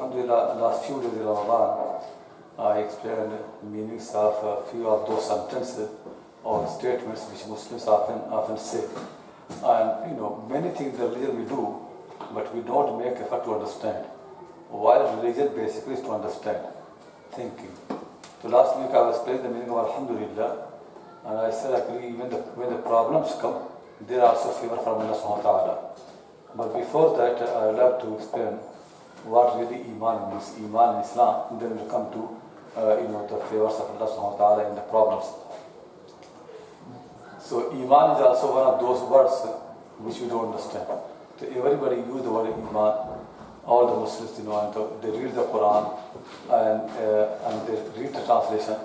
Alhamdulillah, last few days of Ramadan, I explained the meanings of a few of those sentences or statements which Muslims often say. And many things in religion we do, but we don't make effort to understand. While religion basically is to understand, thinking. So last week I was explaining the meaning of Alhamdulillah, and I said actually even when the problems come, there are also favor from Allah subhanahu wa ta'ala. But before that, I would like to explain what really Iman means. Iman in Islam, and then we'll come to the favors of Allah subhanahu wa ta'ala in the problems. So Iman is also one of those words which we don't understand. So everybody use the word Iman. All the Muslims, and they read the Quran and they read the translation.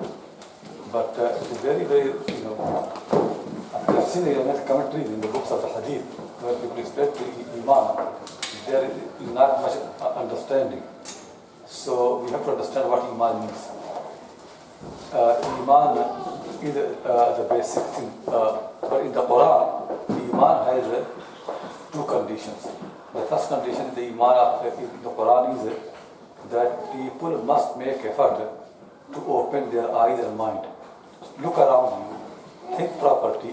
But it's very, very, I've seen a commentary in the books of the Hadith where people explain to Iman, there is not much understanding. So we have to understand what Iman means. Iman is the basic thing. But in the Quran, Iman has two conditions. The first condition in the Iman of the Quran is that people must make effort to open their eyes and mind. Look around you, think properly,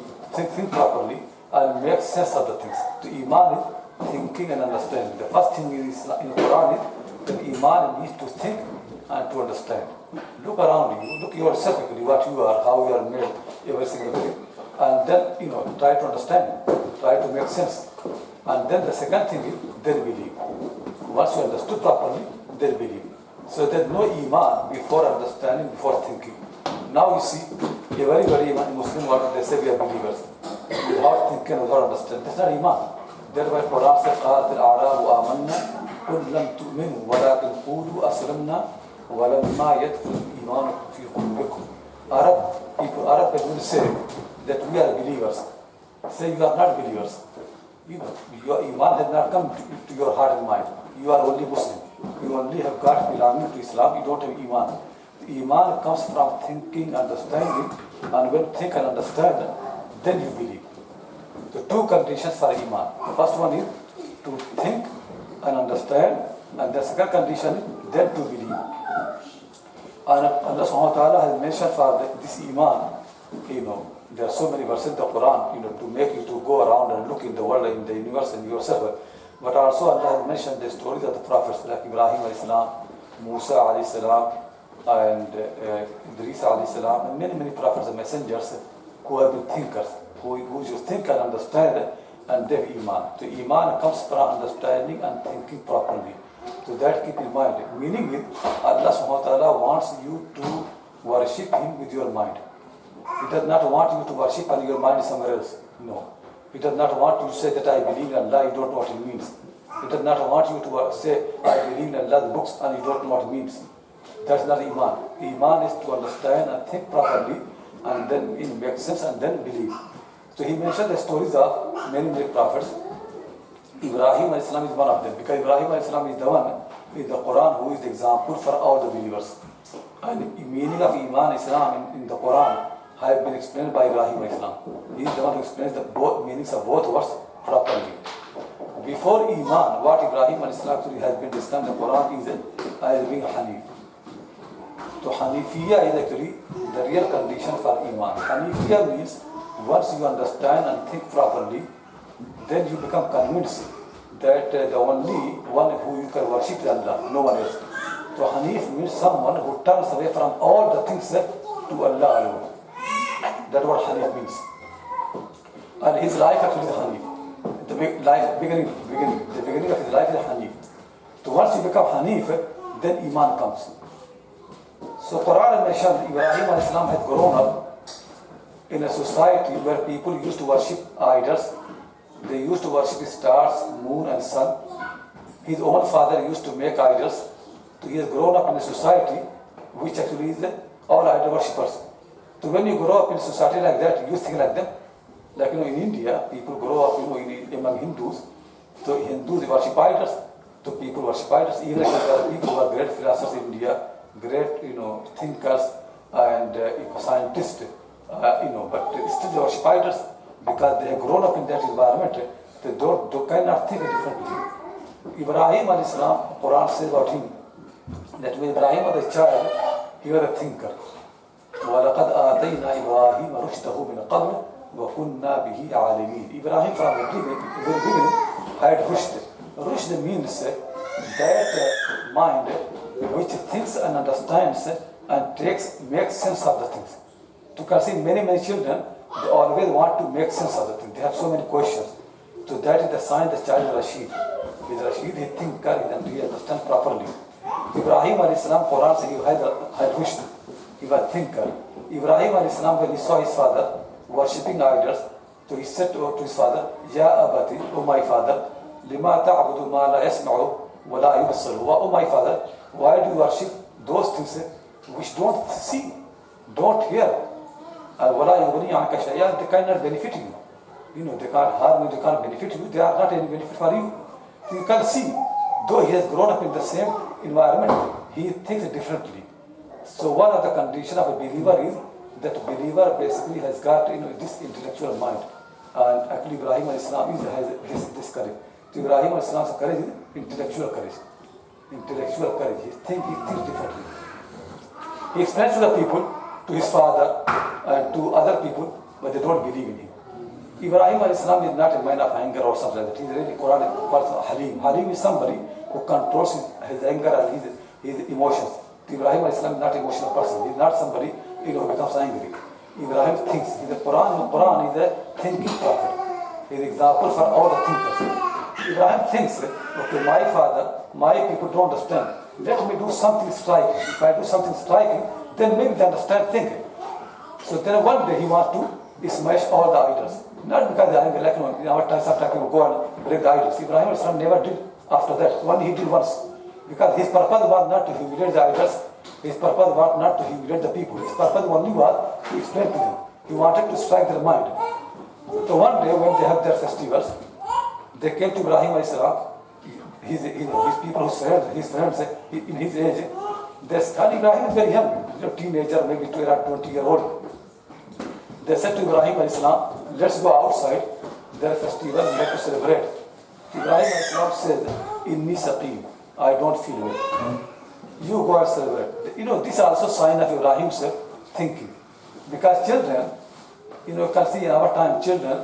and make sense of the things. So Iman is thinking and understanding. The first thing in the Quran is that Iman needs to think and to understand. Look around you, look yourself, what you are, how you are made, every single thing. And then, try to understand, try to make sense. And then the second thing is, then believe. Once you understood properly, then believe. So there's no Iman before understanding, before thinking. Now you see, everybody in Muslim world, they say we are believers. Without thinking, without understanding. That's not Iman. That's why Quran says, قَالَتِ الْأَعْرَابُ آمَنَّا قُلْ لَمْ تُؤْمِنُوا وَلَكِنْ قُولُوا أَسْلَمْنَا وَلَمَّا يَدْخُلِ الْإِيمَانُ فِي قُلُوبِكُمْ. Arab people will say that we are believers. Say you are not believers. Your Iman has not come to your heart and mind. You are only Muslim. You only have got belonging to Islam. You don't have Iman. Iman comes from thinking, understanding, and when you think and understand, then you believe. The two conditions for Iman. The first one is to think and understand, and the second condition is then to believe. And Allah subhanahu wa ta'ala has mentioned for this Iman, there are so many verses in the Quran, to make you to go around and look in the world, in the universe, and yourself. But also Allah has mentioned the stories of the prophets like Ibrahim alayhi salam, Musa alayhi salam, and Idris alayhi salam, and many prophets and messengers who have been thinkers, who just think and understand, and they have Iman. So Iman comes from understanding and thinking properly. So that keep in mind. Meaning is, Allah subhanahu wa ta'ala wants you to worship Him with your mind. He does not want you to worship and your mind is somewhere else. No. He does not want you to say that I believe in Allah, you don't know what it means. He does not want you to say I believe in Allah's books and you don't know what it means. That's not Iman. Iman is to understand and think properly and then make sense and then believe. So he mentioned the stories of many prophets. Ibrahim alayhi salam is one of them, because Ibrahim alayhi salam is the one in the Quran who is the example for all the believers. And the meaning of Iman Islam in the Quran have been explained by Ibrahim alayhi salam. He is the one who explains the both meanings of both words properly. Before Iman, what Ibrahim alayhi salam has been described in the Quran is as being Hanif. So Hanifiyya is actually the real condition for Iman. Hanifiyya means once you understand and think properly, then you become convinced that the only one who you can worship is Allah, no one else. So Hanif means someone who turns away from all the things to Allah alone. That's what Hanif means. And his life actually is Hanif. The beginning of his life is Hanif. So once you become Hanif, then Iman comes. So Quran mentioned Ibrahim alayhi salam had grown up in a society where people used to worship idols. They used to worship stars, moon and sun. His own father used to make idols. So he has grown up in a society which actually is all idol worshippers. So when you grow up in a society like that, you think like them. Like in India, people grow up among Hindus. So Hindus worship idols. So people worship idols. Even if there are people who are great philosophers in India, great thinkers and scientists, but still they worship idols. Because they have grown up in that environment, they cannot think differently. Ibrahim alayhi salam, Quran says about him that when Ibrahim was a child, he was a thinker. وَلَقَدْ آتَيْنَا إِبْرَاهِيمَ رُشْدَهُ مِنْ قَبْلِ وَكُنَّا بِهِ عَالِمِينَ. Ibrahim from the very beginning had rushd. Rushd means that mind which thinks and understands and makes sense of the things. You can see many children, they always want to make sense of the things. They have so many questions. So that is the sign the child is Rashid. He is Rashid, he thinks and he understands properly. Ibrahim alayhi salam, Quran says he had rushd. He was a thinker. Ibrahim alayhi salam, when he saw his father worshipping idols, so he said to his father, Ya abati, O my father, lima ta'budu ma la yasma'u wa la yubsiru. O my father, why do you worship those things which don't see, don't hear? Wa la yughni anka shay'an, they cannot benefit you. You know, they can't harm you, they can't benefit you, they are not any benefit for you. You can see, though he has grown up in the same environment, he thinks differently. So one of the conditions of a believer is that believer basically has got this intellectual mind. And actually Ibrahim al-Islam has this courage. So Ibrahim al-Islam's courage is intellectual courage. Intellectual courage. He thinks differently. He explains to the people, to his father and to other people, but they don't believe in him. Ibrahim al-Islam is not a man of anger or something like that. He's really Quran calls Halim. Halim is somebody who controls his anger and his emotions. Ibrahim al-Islam is not an emotional person. He's not somebody who becomes angry. Ibrahim thinks. He's a Quran is a thinking prophet. He's an example for all the thinkers. Ibrahim thinks, okay, my father, my people don't understand. Let me do something striking. If I do something striking, then maybe they understand thinking. So then one day he wants to smash all the idols. Not because they are like in our time, sometimes we go and break the idols. Ibrahim al-Islam never did after that. One he did once. Because his purpose was not to humiliate the idols. His purpose was not to humiliate the people. His purpose only was to explain to them. He wanted to strike their mind. So one day when they have their festivals, they came to Ibrahim al-Islam. His people, his friends in his age, they said, Ibrahim is very young, teenager, maybe 20-year-old. They said to Ibrahim al-Islam, let's go outside their festival and let us celebrate. Ibrahim al-Islam said, Inni saqim, I don't feel well. You go and celebrate. This is also a sign of Ibrahim's thinking. Because children, you can see in our time, children,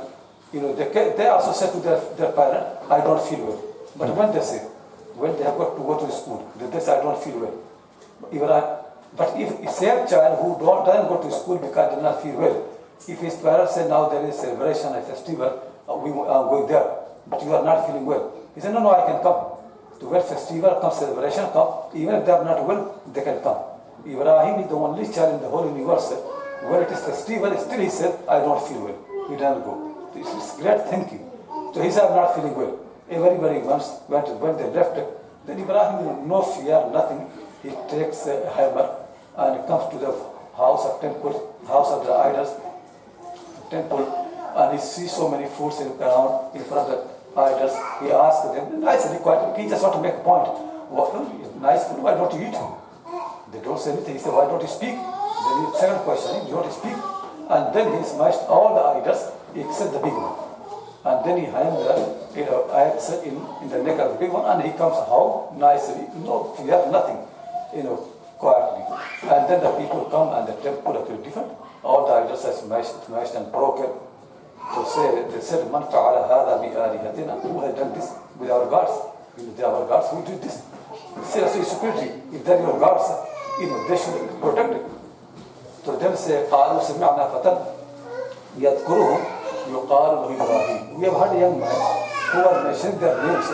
they also say to their parent, I don't feel well. But when they say, when they have got to go to school, they say, I don't feel well. But if a same child who doesn't go to school because they do not feel well, if his parents say, now there is a celebration, a festival, we are going there, but you are not feeling well. He said, no, I can come. To where festival come, celebration come, even if they are not well, they can come. Ibrahim is the only child in the whole universe where it is festival, still he said, I don't feel well. He doesn't go. This is great thinking. So he said, I'm not feeling well. Everybody once went, when they left, then Ibrahim, no fear, nothing. He takes a hammer and comes to the house of temple, house of the idols, temple, and he sees so many foods around in front of the idols. He asks them, nicely, quite, he just want to make a point. What, nice food, why don't you eat? They don't say anything. He said, why don't you speak? Then the second question, you don't speak. And then he smashed all the idols except the big one. And then he hung the axe in the neck of the big one, and he comes how nicely, no fear, nothing, quietly. And then the people come and the temple appears different. All the idols are smashed and broken. So they said, Man fa'ala hadha bi alihatina. Who has done this with our gods? They are our gods. Who did this? Seriously, security. If they're your gods, they should protect it. So them say, قالوا سمعنا فتى يذكرهم يقال له إبراهيم. We have heard a young man who was mentioning their names,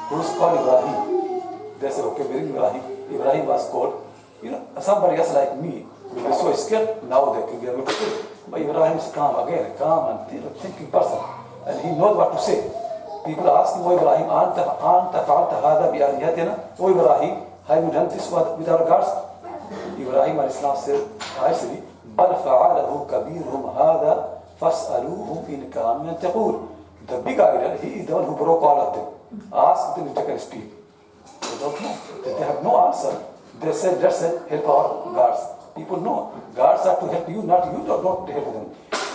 who is called Ibrahim. They said, okay, bring Ibrahim. Ibrahim was called. Somebody else like me will be so scared. Now they can be able to kill. But Ibrahim is calm and thinking person, and he knows what to say. People ask him, O Ibrahim, Anta fa'alta hadha bi alihatina. O Ibrahim, have you done this with our gods? Ibrahim al-Islam said, nicely, بل فعله كبيرهم هذا فاسألوهم إن كانوا ينطقون. The big idol, he is the one who broke all of them. Ask them if they can speak. They don't know. They have no answer. They said, let's help our gods. People know. Gods are to help you, not you don't help them.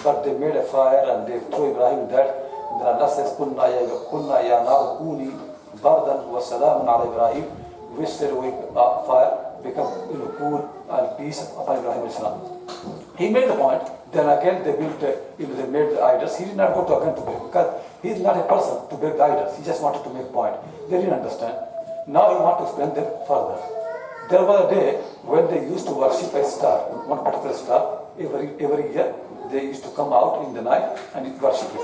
But they made a fire and they threw Ibrahim in that. And then Allah says, قُلْنَا يَا نَارُ كُونِي بَرْدًا وَسَلَامٌ عَلَى إِبْرَاهِيمَ. which straight away fire become cool and peace upon Ibrahim Islam. He made the point. Then again they built, they made the idols. He did not go to again to build because he is not a person to build the idols. He just wanted to make point. They didn't understand. Now he wants to explain them further. There was a day when they used to worship a star, one particular star. Every year they used to come out in the night and worship it.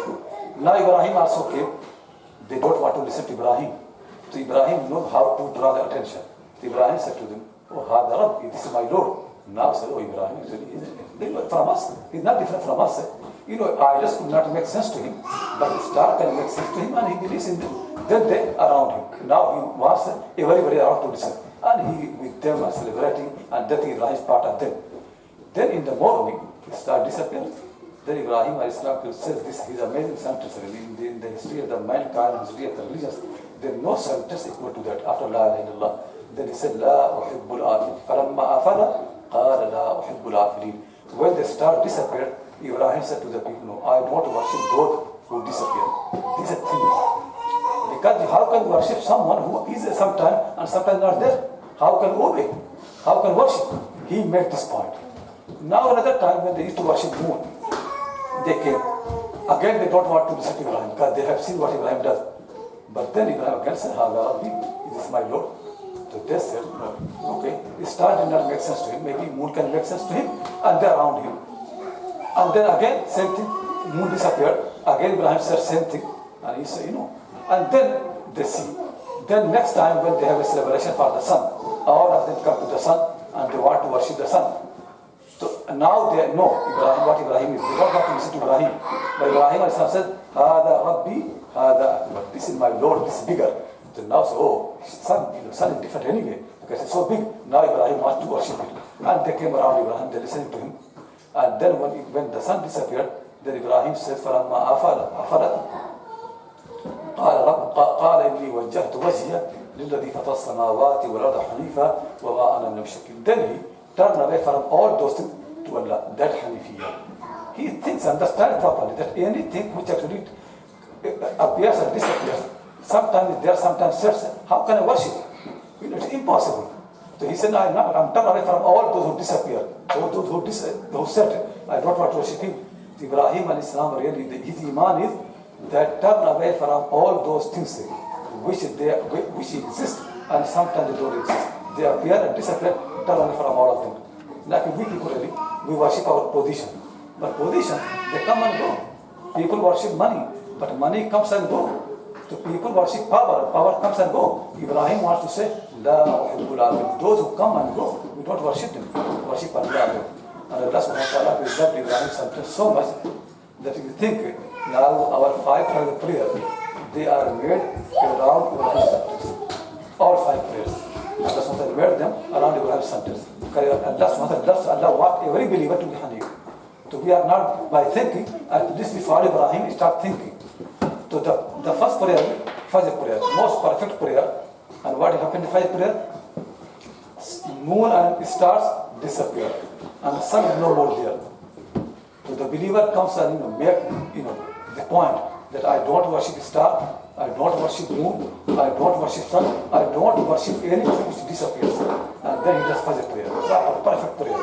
Now Ibrahim also came. They don't want to listen to Ibrahim. So Ibrahim knows how to draw the attention. So Ibrahim said to them, "Oh, Hada Rabbi, this is my Lord." Now said, "Oh, Ibrahim is from us. He's not different from us." Idols could not make sense to him, but the star can make sense to him, and he believes in them. Then they around him. Now he wants everybody around to listen, and he with them are celebrating, and that Ibrahim is part of them. Then in the morning, the star disappears. Then Ibrahim says this is amazing sentence in the history of the mankind, history of the religions. There is no sentence equal to that after La ilaha illallah. Then he said, "La uhibbul afilin." فَلَمَّا أَفَلَ قَالَ لَا أُحِبُّ الْآفِلِينَ. When the star disappeared, Ibrahim said to the people, "No, I don't worship those who disappear." This is a thing. Because how can you worship someone who is sometime and sometimes not there? How can obey? How can worship? He made this point. Now another time when they used to worship moon, they came. Again they don't want to listen to Ibrahim because they have seen what Ibrahim does. But then Ibrahim again said, "Hada Rabbi, this is my Lord." So they said, "No, okay, the star did not make sense to him. Maybe moon can make sense to him," and they're around him. And then again, same thing, moon disappeared. Again Ibrahim said same thing. And he said, and then they see. Then next time when they have a celebration for the sun, all of them come to the sun and they want to worship the sun. So now they know what Ibrahim is. They don't have to listen to Ibrahim. But Ibrahim said, "Hada Rabbi, Hada Akbar. This is my Lord, this is bigger." So now say, "Oh, sun is different anyway because it's so big." Now Ibrahim wants to worship it. And they came around Ibrahim, they listened to him. And then when the sun disappeared, then Ibrahim said, فَلَمَّا أَفَلَتْ قَالَ إِنِّي وَجَّهْتُ وَجْهِيَ لِلَّذِي فَطَرَ السَّمَاوَاتِ وَالْأَرْضَ حَنِيفًا وَمَا أَنَا مِنَ الْمُشْرِكِينَ. Then he turned away from all those things to Allah, that Hanifiyya. He thinks, understands properly that anything which actually appears and disappears, sometimes is there, sometimes sets. How can I worship? It's impossible. So he said, I'm turned away from all those who disappear, those who set. I don't want to worship him. Ibrahim and Islam really, his iman is that turn away from all those things which exist and sometimes they don't exist. They appear and disappear, turn away from all of them. Like we people really, we worship our position. But position, they come and go. People worship money, but money comes and goes. So people worship power, power comes and goes. Ibrahim wants to say, "La uhibbul afilin." Those who come and go, we don't worship them. We worship Allah. And Allah subhanahu wa ta'ala preserved Ibrahim's sentence so much that if you think now our 5 private prayers, they are made around Ibrahim's sentence. All 5 prayers. Allah subhanahu wa ta'ala made them around Ibrahim's sentence. Because Allah subhanahu wa ta'ala loves Allah want every believer to be Hanif. So we are not by thinking, at least before Ibrahim, we start thinking. So the first prayer, Fajr prayer, most perfect prayer. And what happened in Fajr prayer? Moon and stars disappear. And the sun is no more there. So the believer comes and make the point that I don't worship star, I don't worship moon, I don't worship sun, I don't worship anything which disappears. And then he does Fajr prayer, perfect prayer.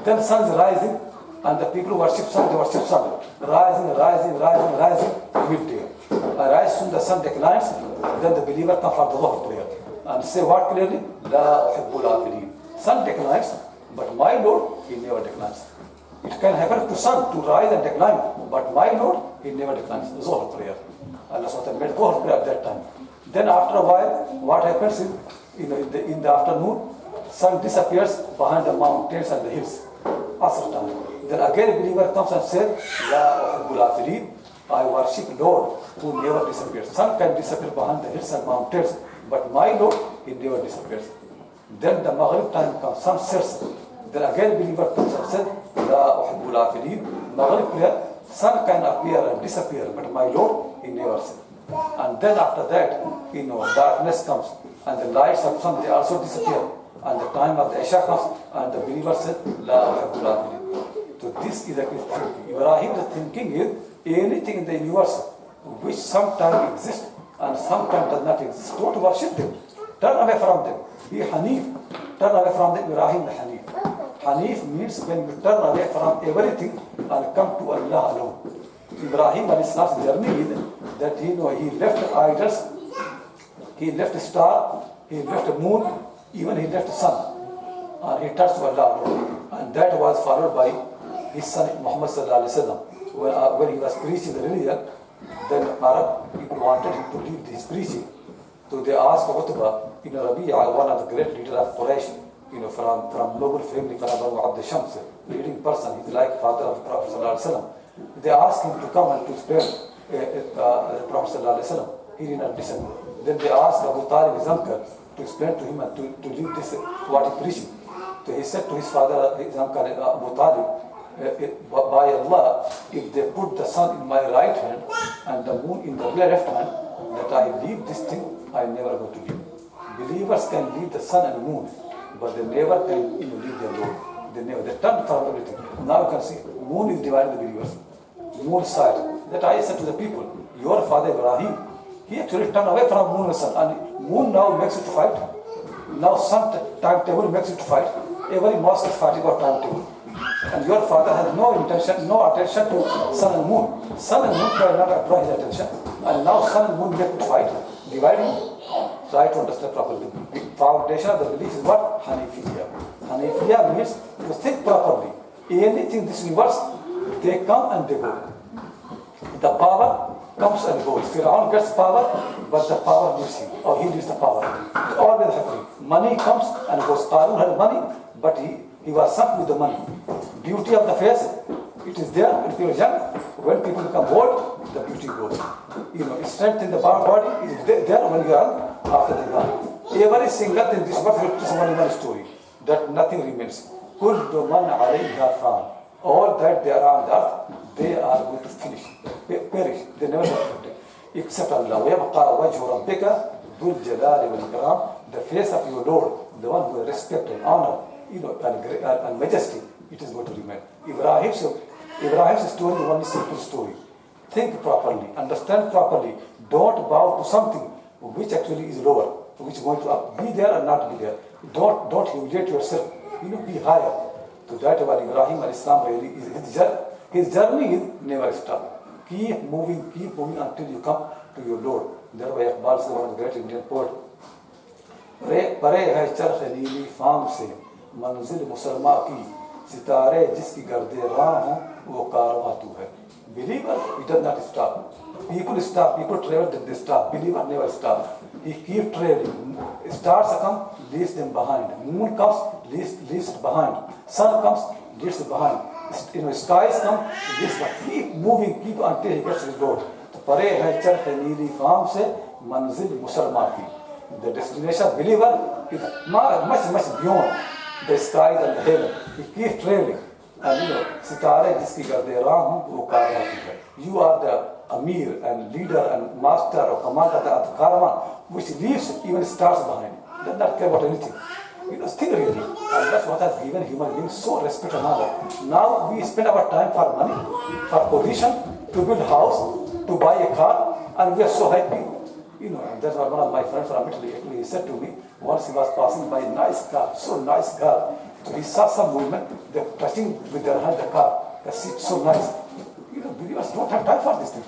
Then sun is rising, and the people who worship sun, they worship sun. Rising, midday. Rise soon, the sun declines, then the believer comes for the Dhuhr prayer. And say what clearly? La uhibbul afilin. Sun declines, but my Lord, he never declines. It can happen to sun to rise and decline, but my Lord, he never declines. Dhuhr prayer. Allah SWT made Dhuhr prayer at that time. Then after a while, what happens is, in the afternoon, sun disappears behind the mountains and the hills. Asr time. Then again a believer comes and says, La uhibbul afilin. I worship Lord who never disappears. Sun can disappear behind the hills and mountains, but my Lord, he never disappears. Then the Maghrib time comes, sun sets. Then again believer comes and says, La uhibbul afilin. Maghrib prayer, sun can appear and disappear, but my Lord, he never says. And then after that, darkness comes, and the lights of sun, they also disappear. And the time of the Isha comes, and the believer says, La uhibbul afilin. So this is actually thinking. Ibrahim's thinking is anything in the universe which sometimes exists and sometimes does not exist. Don't worship them. turn away from them. Be Hanif, turn away from them. Ibrahim the Hanif. Hanif means when you turn away from everything and come to Allah alone. Ibrahim and Islam's journey is that he left idols, he left a star, he left a moon, even he left the sun. And he turned to Allah alone. And that was followed by his son Muhammad sallallahu alaihi wasallam. When he was preaching the religion, then Arab people wanted him to leave his preaching. So they asked Utbah, Rabi'a, one of the great leaders of Quraysh, from noble family, from Abu Abd Shams, leading person, he's like father of the Prophet sallallahu alaihi wasallam. They asked him to come and to explain the Prophet sallallahu alaihi wasallam. He did not listen. Then they asked Abu Talib, his uncle, to explain to him and to leave this what he preaching. So he said to his father, his uncle Abu Talib, by Allah, if they put the sun in my right hand and the moon in the left hand, that I leave this thing, I never go to leave. Believers can leave the sun and moon, but they never can leave their Lord. They turn from everything. Now you can see, moon is dividing the believers. Moon side. That I said to the people, your father Ibrahim, he actually turned away from moon and sun, and moon now makes it to fight. Now sun timetable makes it to fight. Every mosque is fighting about timetable. And your father has no intention, no attention to sun and moon. Sun and moon cannot draw his attention. And now sun and moon make it fight, dividing. Try to understand properly. The foundation of the belief is what? Hanifiyya. Hanifiyya means to think properly. Anything this universe, they come and they go. The power comes and goes. Fir'aun gets power, but the power leaves him, or he leaves the power. It's always happening. Money comes and goes. Qarun had money, but he was sunk with the money. Beauty of the face, it is there when people are young. When people become old, the beauty goes. Strength in the body is there when you are after the gone. Every single thing, this is what is one story, that nothing remains. Kullu man alayha fan. All that they are on the earth, they are going to finish, perish. They never get protected. Except Allah. وَيَبْقَى وَجْهُ رَبِّكَ ذُو الْجَلَالِ وَالْإِكْرَامِ. The face of your Lord, the one who has respect and honor, and majesty, it is going to remain. Ibrahim's story is one simple story. Think properly, understand properly. Don't bow to something which actually is lower, which is going to be there or not be there. Don't humiliate yourself. Be higher. So that is what Ibrahim and Islam really is. His journey is never stop. Keep moving until you come to your Lord. That's why Iqbal is one of the great Indian poet. परे है चरख नीली form से मंजिल मुसलमा की सितारे जिसकी गर्दे राह हो वो कारवां तू है. Believer, he does not stop. People travel, then they stop. Believer never stop. He keeps traveling. Stars come, leaves them behind. Moon comes, leaves behind. Sun comes, leaves behind. Skies come, leaves behind. Keep moving, keep until he gets to his road. परे है चरख नीली form से मंजिल मुसलमा की. The destination of believer is much beyond the skies and the heaven. He keeps traveling. And sitare jiski garde raah wo karwan hai. You are the Amir and leader and master or commander of the caravan which leaves even stars behind. Does not care about anything. Think really. And that's what has given human beings so respect and honor. Now we spend our time for money, for position, to build a house, to buy a car, and we are so happy. That's what one of my friends from Italy actually said to me. Once he was passing by a nice car, so nice car. So he saw some women, they're touching with their hand the car. The seat so nice. Believers don't have time for this thing.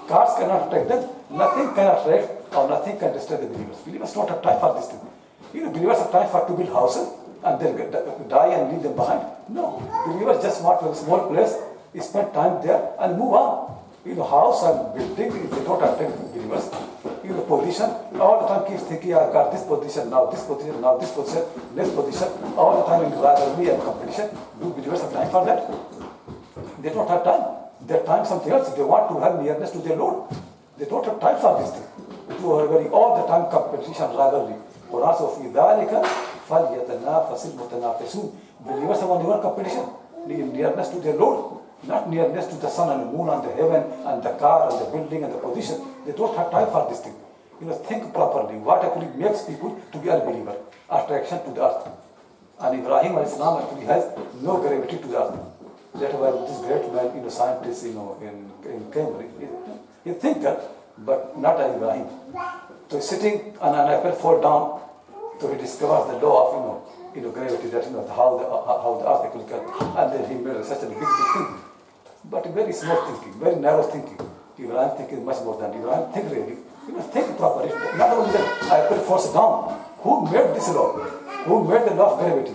Cars cannot attract them. Nothing can attract or nothing can destroy the believers. Believers don't have time for this thing. Believers have time for to build houses and then die and leave them behind. No. Believers just want to have a small place, spend time there and move on. House and building, they don't attract believers. Position, all the time keeps thinking, I got this position, now this position, now this position, next position, all the time in rivalry and competition. Do believers have time for that? They don't have time. Their time something else. They want to have nearness to their Lord. They don't have time for this thing. All the time competition, rivalry. Quran says, فِي ذَلِكَ فَلْيَتَنَافَسِ الْمُتَنَافِسُونَ. Believers have only one competition, nearness to their Lord. Not nearness to the sun and the moon and the heaven and the car and the building and the position. They don't have time for this thing. Think properly. What actually makes people to be unbeliever? Attraction to the earth. And Ibrahim and Islam actually has no gravity to the earth. That's why this great man, scientist, in Cambridge, he's a thinker, but not Ibrahim. So he's sitting and an apple fall down So he discovers the law of gravity, that how the earth will come, and then he made such a big thinking, but very small thinking, very narrow thinking. Ibrahim thinking much more than Ibrahim think really. Think properly. Not only that, I put force down. Who made this law? Who made the law of gravity?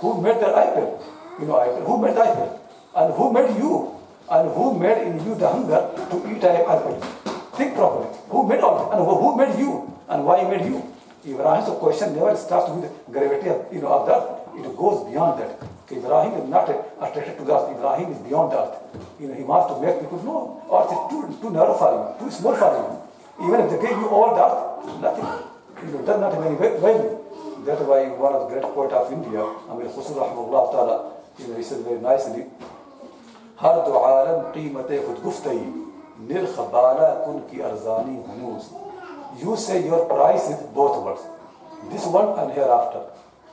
Who made the apple? Apple. Who made the apple? And who made you? And who made in you the hunger to eat an apple? Think properly. Who made all that? And who made you? And why made you? Ibrahim's question never starts with the gravity of the earth. It goes beyond that. Ibrahim is not attracted to the earth. Ibrahim is beyond the earth. He wants to make people know earth is too narrow for you, too small for you. Even if they gave you all the earth, nothing. It does not have any value. That's why one of the great poets of India, Amir Khusru Rahimahullah Ta'ala, he said very nicely, हर दो आलम कीमते खुद गुफ्तई निर्ख बाला कुन की अर्जानी हुनूस. You say your price is both worlds, this world and hereafter.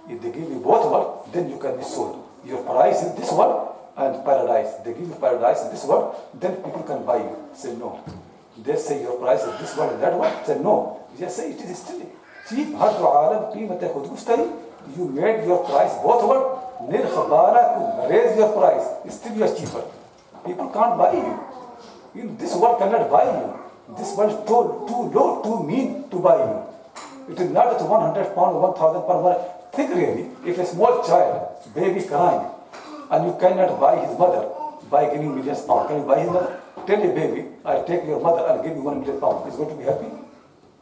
If they give you both worlds, then you can be sold. Your price is this world and paradise. They give you paradise in this world, then people can buy you. Say no. They say your price is this world and that one. Say no. Just say it is still cheap. हर दो आलम कीमते खुद गुफ्तई. You made your price both worlds. निर्ख बाला कुन, raise your price. Still you are cheaper. People can't buy you. This world cannot buy you. This world is too low, too mean to buy you. It is not at 100 pounds, 1,000 pounds. Think really, if a small child, baby crying, and you cannot buy his mother by giving millions of pounds, can you buy his mother? Tell a baby, I take your mother and give you 1 million pounds. He's going to be happy?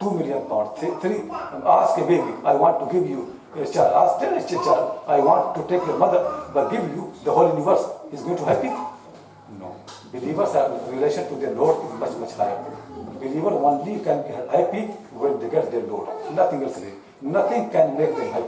2 million pounds, 3. And ask a baby, I want to give you a child. Tell a child, I want to take your mother, but give you the whole universe. He's going to be happy? No. Believers' relation to their Lord is much, much higher. Believer only can be happy when they get their Lord. Nothing else. Nothing can make them happy.